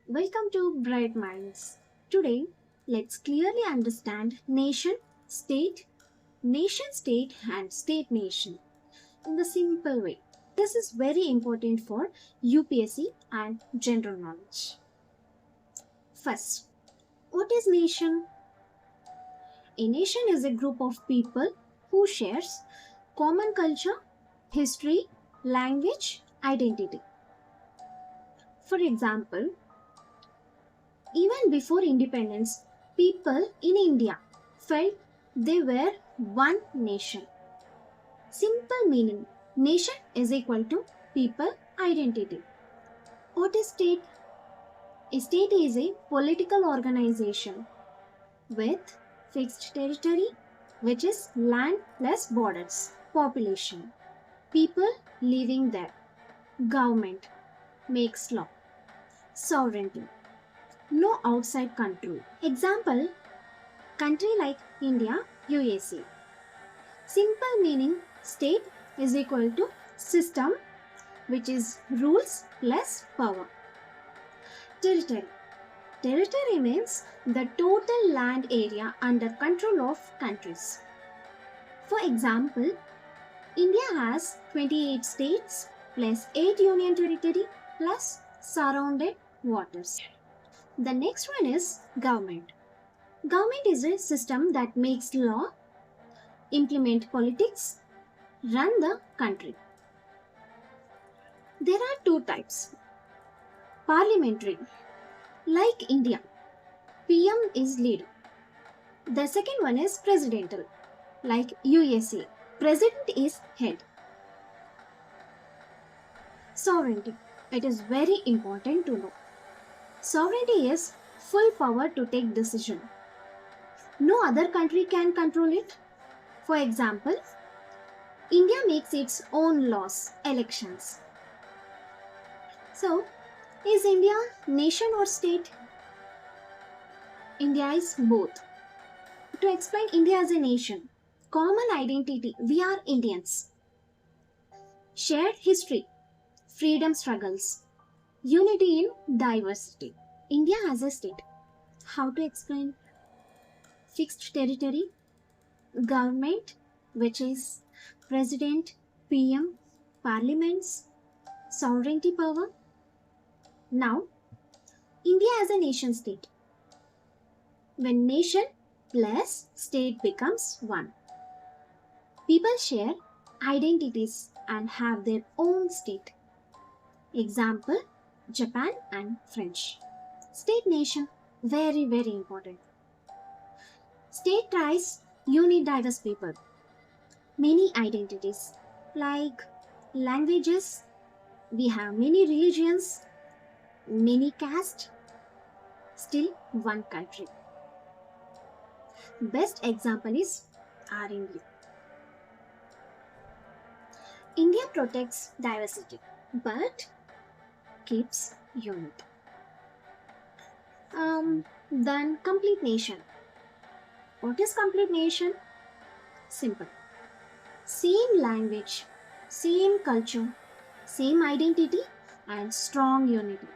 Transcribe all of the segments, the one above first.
Welcome to Bright Minds. Today, let's clearly understand nation state, and state nation in the simple way. This is very important for UPSC and general knowledge. First, what is nation? A nation is a group of people who shares common culture, history, language, identity. For example, even before independence, people in India felt they were one nation. Simple meaning nation is equal to people identity. What is state? A state is a political organization with fixed territory, which is land plus borders, population, people living there, government makes law, sovereignty, no outside control. Example country like India, USA. Simple meaning state is equal to system, which is rules plus power. Territory. Territory means the total land area under control of countries. For example, India has 28 states plus 8 union territory plus surrounded waters. The next one is government. Government is a system that makes law, implement politics, run the country. There are two types. Parliamentary, like India, PM is leader. The second one is presidential, like USA, president is head. Sovereignty, it is very important to know. Sovereignty is full power to take decision. No other country can control it. For example, India makes its own laws, elections. So, is India nation or state? India is both. To explain India as a nation, common identity, we are Indians. Shared history, freedom struggles, unity in diversity. India as a state. How to explain? Fixed territory, government, which is president, PM, parliaments, sovereignty power. Now, India as a nation state. When nation plus state becomes one, people share identities and have their own state. Example Japan and French. State nation, very important. State tries unite diverse people, many identities like languages, we have many religions, many castes, still one country. Best example is our India. India protects diversity but keeps unity. Then complete nation. What is complete nation? Simple. Same language, same culture, same identity, and strong unity.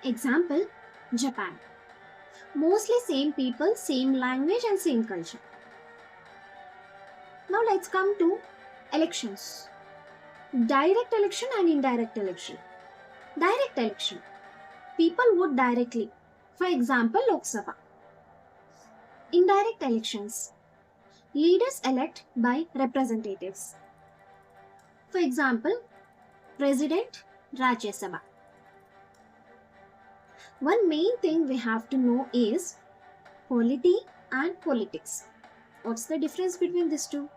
Example Japan. Mostly same people, same language, and same culture. Now let's come to elections. Direct election and indirect election. Direct election. People vote directly. For example, Lok Sabha. Indirect elections. Leaders elect by representatives. For example, President, Rajya Sabha. One main thing we have to know is polity and politics. What's the difference between these two?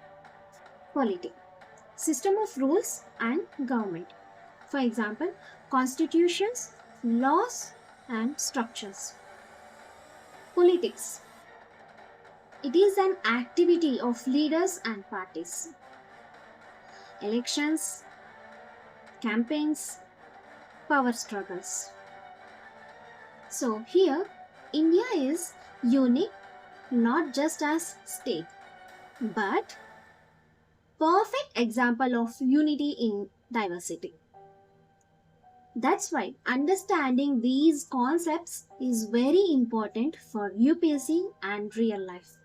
Polity. System of rules and government. For example, constitutions, laws, and structures. Politics. It is an activity of leaders and parties. Elections, campaigns, power struggles. So here, India is unique not just as state, but perfect example of unity in diversity. That's why understanding these concepts is very important for UPSC and real life.